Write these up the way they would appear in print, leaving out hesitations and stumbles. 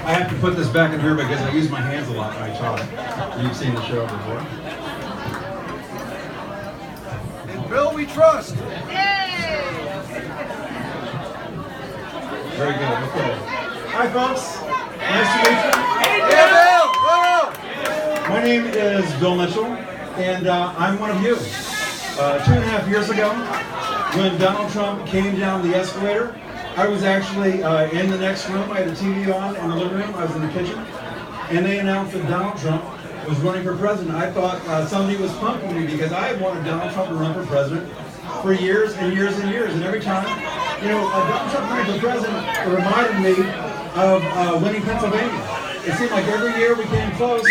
I have to put this back in here because I use my hands a lot when I talk. You've seen the show before. In Bill we trust. Very good. Okay. Hi, folks. Nice to meet you. Yeah, Bill! My name is Bill Mitchell, and I'm one of you. 2.5 years ago, when Donald Trump came down the escalator, I was actually in the next room. I had the TV on in the living room. I was in the kitchen, and they announced that Donald Trump was running for president. I thought somebody was punking me because I had wanted Donald Trump to run for president for years and years and years. And every time, Donald Trump running for president reminded me of winning Pennsylvania. It seemed like every year we came close,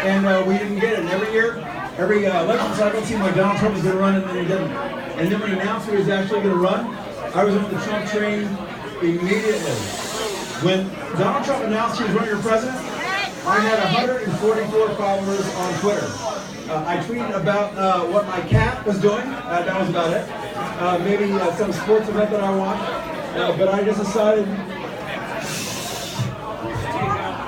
and we didn't get it. And every year, every election cycle, it seemed like Donald Trump was going to run, and then he didn't. And then when he announced he was actually going to run, I was on the Trump train immediately. When Donald Trump announced he was running for president, I had 144 followers on Twitter. I tweeted about what my cat was doing. That was about it. Maybe some sports event that I watched. But I just decided...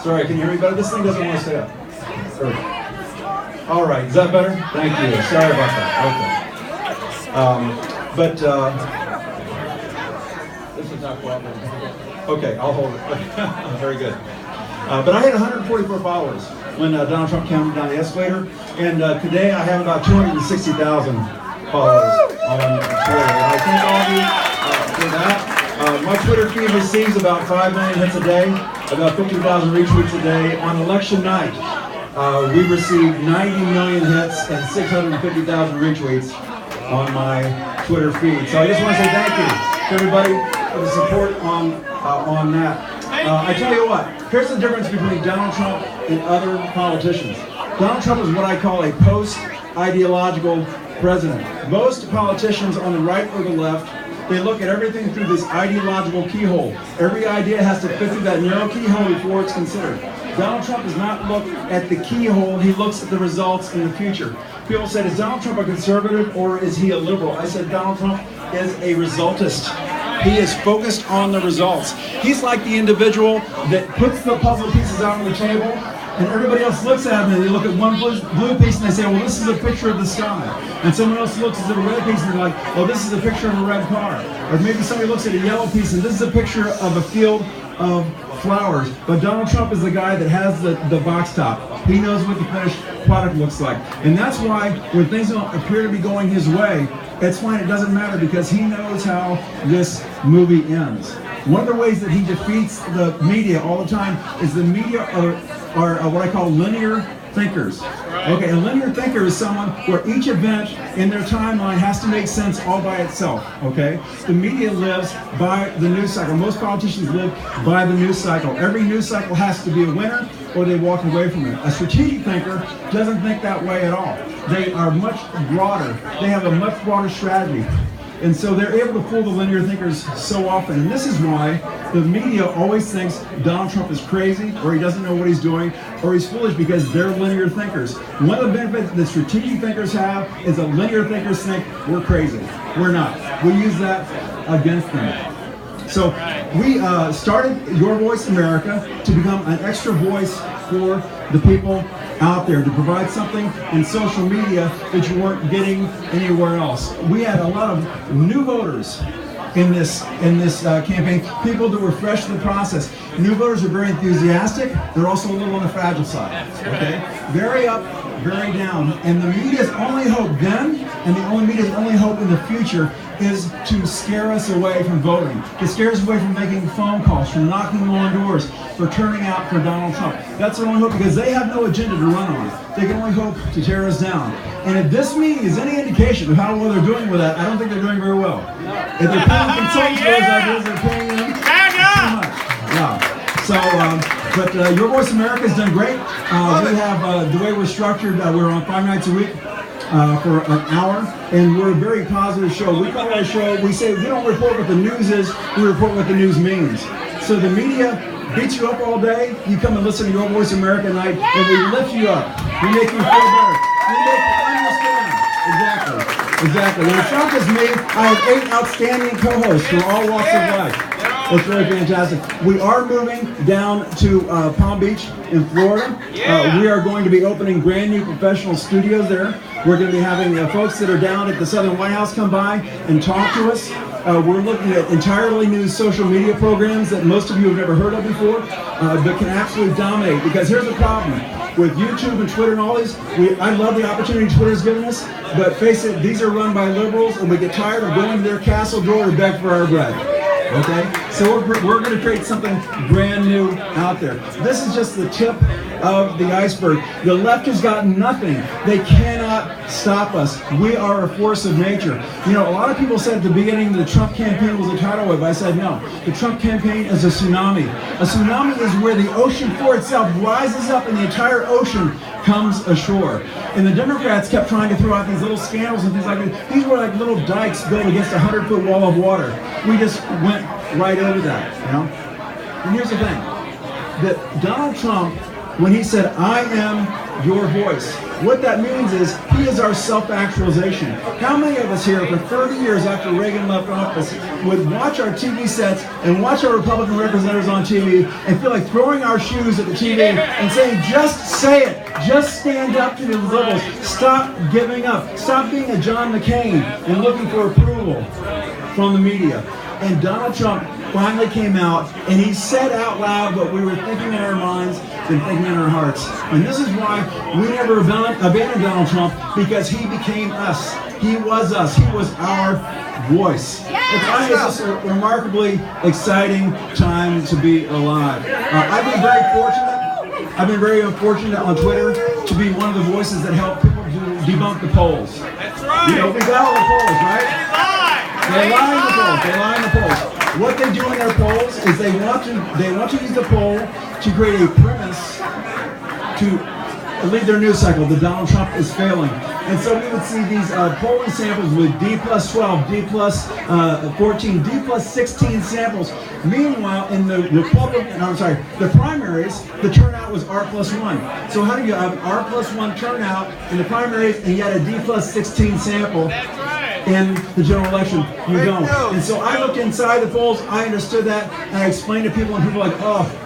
Sorry, can you hear me better? This thing doesn't want to stay up. All right, is that better? Thank you. Sorry about that. Okay. This is not cooperating. Okay, I'll hold it. Very good. But I had 144 followers when Donald Trump came down the escalator, and today I have about 260,000 followers on Twitter. And I thank all of you for that. My Twitter feed receives about 5 million hits a day, about 50,000 retweets a day. On election night, we received 90 million hits and 650,000 retweets on my Twitter feed. So I just want to say thank you to everybody for the support on that. I tell you what, here's the difference between Donald Trump and other politicians. Donald Trump is what I call a post-ideological president. Most politicians on the right or the left, they look at everything through this ideological keyhole. Every idea has to fit through that narrow keyhole before it's considered. Donald Trump does not look at the keyhole, he looks at the results in the future. People said, is Donald Trump a conservative or is he a liberal? I said, Donald Trump is a resultist. He is focused on the results. He's like the individual that puts the puzzle pieces out on the table, and everybody else looks at him and they look at one blue piece and they say, well, this is a picture of the sky. And someone else looks at a red piece and they're like, oh, this is a picture of a red car. Or maybe somebody looks at a yellow piece and this is a picture of a field of flowers. But Donald Trump is the guy that has the box top. He knows what the finished product looks like. And that's why when things don't appear to be going his way, it's fine, it doesn't matter because he knows how this movie ends. One of the ways that he defeats the media all the time is the media are what I call linear thinkers. Okay, a linear thinker is someone where each event in their timeline has to make sense all by itself, okay? The media lives by the news cycle. Most politicians live by the news cycle. Every news cycle has to be a winner or they walk away from it. A strategic thinker doesn't think that way at all. They are much broader. They have a much broader strategy. And so they're able to fool the linear thinkers so often. And this is why the media always thinks Donald Trump is crazy, or he doesn't know what he's doing, or he's foolish because they're linear thinkers. One of the benefits that strategic thinkers have is that linear thinkers think we're crazy. We're not. We use that against them. So we started Your Voice America to become an extra voice for the people out there, to provide something in social media that you weren't getting anywhere else. We had a lot of new voters in this campaign, people that were fresh to the process. New voters are very enthusiastic. They're also a little on the fragile side. Okay, very up, very down. And the media's only hope then, and the media's only hope in the future, is to scare us away from voting, to scare us away from making phone calls, from knocking on doors, for turning out for Donald Trump. That's their only hope because they have no agenda to run on. They can only hope to tear us down. And if this meeting is any indication of how well they're doing with that, I don't think they're doing very well. If they're paying consultants for those ideas, they're paying them too much. Yeah. So, but Your Voice America has done great. We have, the way we're structured, we're on 5 nights a week. For an hour, and we're a very positive show. We call our show, we say we don't report what the news is, we report what the news means. So the media beats you up all day, you come and listen to Your Voice America night, and we lift you up. We make you feel better. We make you understand. Exactly. When the show is me, I have 8 outstanding co-hosts from all walks of life. It's really fantastic. We are moving down to Palm Beach in Florida. We are going to be opening brand new professional studios there. We're going to be having folks that are down at the Southern White House come by and talk to us. We're looking at entirely new social media programs that most of you have never heard of before, but can absolutely dominate. Because here's the problem. With YouTube and Twitter and all these, I love the opportunity Twitter's given us, but face it, these are run by liberals, and we get tired of going to their castle door to beg for our bread. Okay? So we're going to create something brand new out there. This is just the tip of the iceberg. The left has got nothing. They cannot stop us. We are a force of nature. You know, a lot of people said at the beginning the Trump campaign was a tidal wave. I said no. The Trump campaign is a tsunami. A tsunami is where the ocean floor itself rises up and the entire ocean comes ashore. And the Democrats kept trying to throw out these little scandals and things like that. These were like little dikes built against a 100-foot wall of water. We just went right over that, you know? And here's the thing, that Donald Trump, when he said, I am your voice, what that means is he is our self-actualization. How many of us here for 30 years after Reagan left office would watch our TV sets and watch our Republican representatives on TV and feel like throwing our shoes at the TV and saying, just say it, just stand up to the liberals, stop giving up, stop being a John McCain and looking for approval from the media. And Donald Trump finally came out and he said out loud what we were thinking in our minds and thinking in our hearts. And this is why we never abandoned Donald Trump, because he became us. He was us. He was our voice. It's just a remarkably exciting time to be alive. I've been very fortunate. I've been very fortunate on Twitter to be one of the voices that help people debunk the polls. That's right. You know, we got all the polls, right? They lie in the polls. They lie in the polls. What they do in their polls is they want to use the poll to create a premise to lead their news cycle that Donald Trump is failing. And so we would see these polling samples with D plus 12, D plus 14, D plus 16 samples. Meanwhile, in the the primaries, the turnout was R plus 1. So how do you have an R plus 1 turnout in the primaries and yet a D plus 16 sample in the general election? You don't. And so I looked inside the polls, I understood that, and I explained to people, and people were like, oh,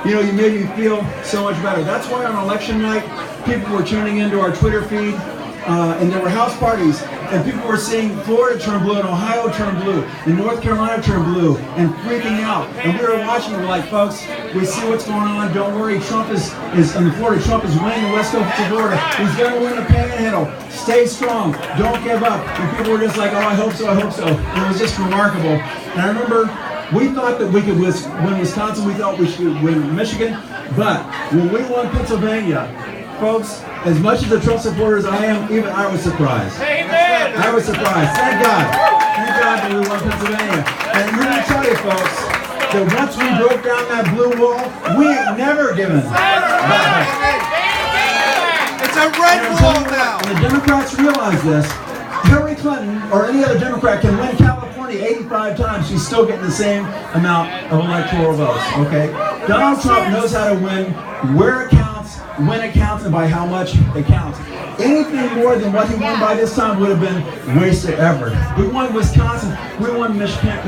you know, you made me feel so much better. That's why on election night, people were tuning into our Twitter feed, and there were house parties, and people were seeing Florida turn blue and Ohio turn blue and North Carolina turn blue and freaking out. And we were watching, we're like, folks, we see what's going on. Don't worry, Trump is in Florida. Trump is winning the West Coast of Florida. He's going to win the Panhandle. Stay strong. Don't give up. And people were just like, oh, I hope so, I hope so. And it was just remarkable. And I remember we thought that we could win Wisconsin. We thought we should win Michigan. But when we won Pennsylvania, folks, as much as the Trump supporters I am, even I was surprised. Amen. I was surprised. Thank God. Thank God that we won Pennsylvania. And let me tell you, folks, that once we broke down that blue wall, we ain't never given back. It's a red wall now. And the Democrats realize this. Hillary Clinton or any other Democrat can win California 85 times. She's still getting the same amount of electoral votes, okay? Donald Trump knows how to win where it counts, when it counts, and by how much it counts. Anything more than what he won by this time would have been wasted effort. We won Wisconsin, we won Michigan,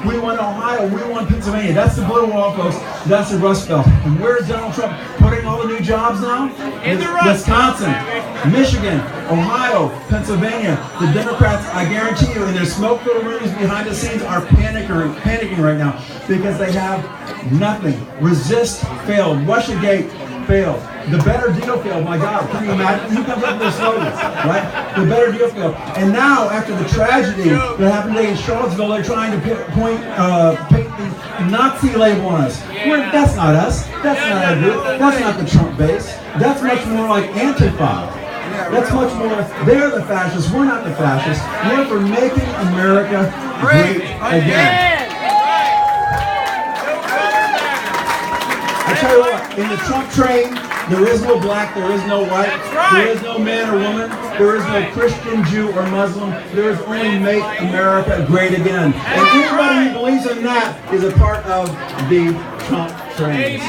we won Ohio, we won Pennsylvania. That's the blue wall, folks. That's the Rust Belt. And where's Donald Trump putting all the new jobs now? In the Rust Belt, Wisconsin, Michigan, Ohio, Pennsylvania. The Democrats, I guarantee you, in their smoke-filled rooms behind the scenes are panicking right now because they have nothing. Resist failed. Russiagate failed. The better deal failed. My God, can you imagine? Who comes up with those slogans, right? The better deal failed. And now, after the tragedy that happened today in Charlottesville, they're trying to paint the Nazi label on us. That's not us. That's not our group. That's not the Trump base. That's much more like Antifa. That's much more, they're the fascists, we're not the fascists. We're for making America great again. I tell you what, in the Trump train, there is no black, there is no white, there is no man or woman, there is no Christian, Jew, or Muslim. There is only make America great again. And anybody who believes in that is a part of the Trump train.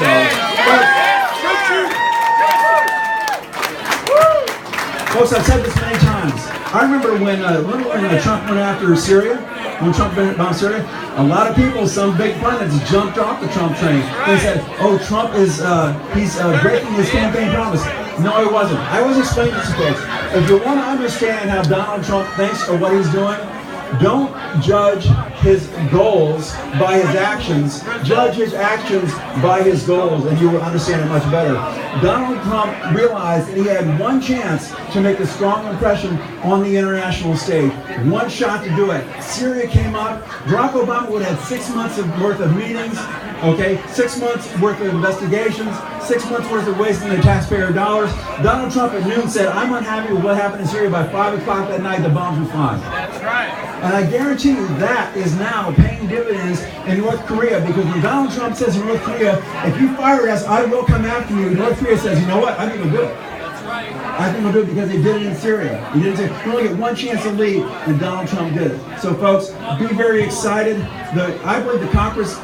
Folks, I've said this many times. I remember when Trump went after Syria, when Trump bombed Syria? A lot of people, some big pundits, jumped off the Trump train. They said, "Oh, Trump is he's breaking his campaign promise." No, he wasn't. I was explaining this to folks. If you want to understand how Donald Trump thinks or what he's doing, don't judge his goals by his actions. Judge his actions by his goals, and you will understand it much better. Donald Trump realized that he had one chance to make a strong impression on the international stage. One shot to do it. Syria came up. Barack Obama would have had 6 months worth of meetings, okay? 6 months worth of investigations, 6 months worth of wasting the taxpayer dollars. Donald Trump at noon said, "I'm unhappy with what happened in Syria." By 5 o'clock that night, the bombs were flying. That's right. And I guarantee you that is now paying dividends in North Korea, because when Donald Trump says in North Korea, "If you fire us, I will come after you," North Korea says, "You know what? I think we'll do it." I think we'll do it because they did it in Syria. He didn't say, we only get one chance to lead, and Donald Trump did it. So folks, be very excited. I believe the Congress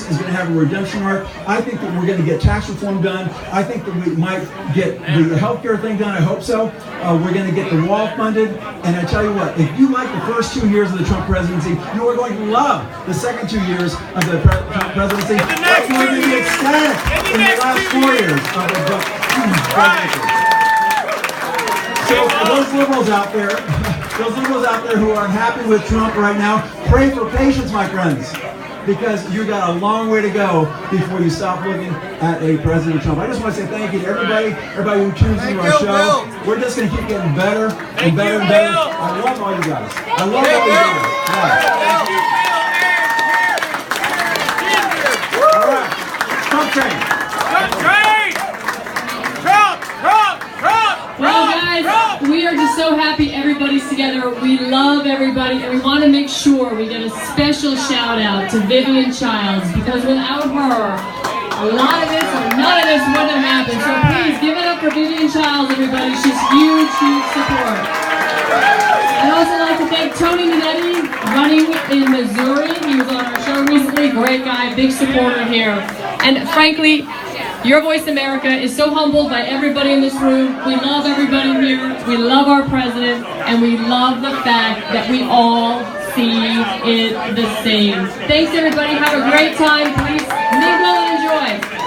is going to have a redemption arc. I think that we're going to get tax reform done. I think that we might get the healthcare thing done. I hope so. We're going to get the wall funded. And I tell you what, if you like the first 2 years of the Trump presidency, you are going to love the second 2 years of the Trump presidency. That's going to be ecstatic in the last 4 years of the Trump presidency. So for those liberals out there who are unhappy with Trump right now, pray for patience, my friends, because you got a long way to go before you stop looking at a President Trump. I just want to say thank you to everybody who tunes into our show. We're just going to keep getting better and better and better. I love all you guys. I love all you guys. Yeah. All right, Trump train. Well, guys, we are just so happy everybody's together. We love everybody, and we want to make sure we get a special shout out to Vivian Childs, because without her, a lot of this or none of this wouldn't have happened. So please give it up for Vivian Childs, everybody. She's huge, huge support. I'd also like to thank Tony Minetti, running in Missouri. He was on our show recently. Great guy, big supporter here. And frankly, Your Voice America is so humbled by everybody in this room. We love everybody here. We love our president, and we love the fact that we all see it the same. Thanks, everybody. Have a great time. Please mingle and enjoy.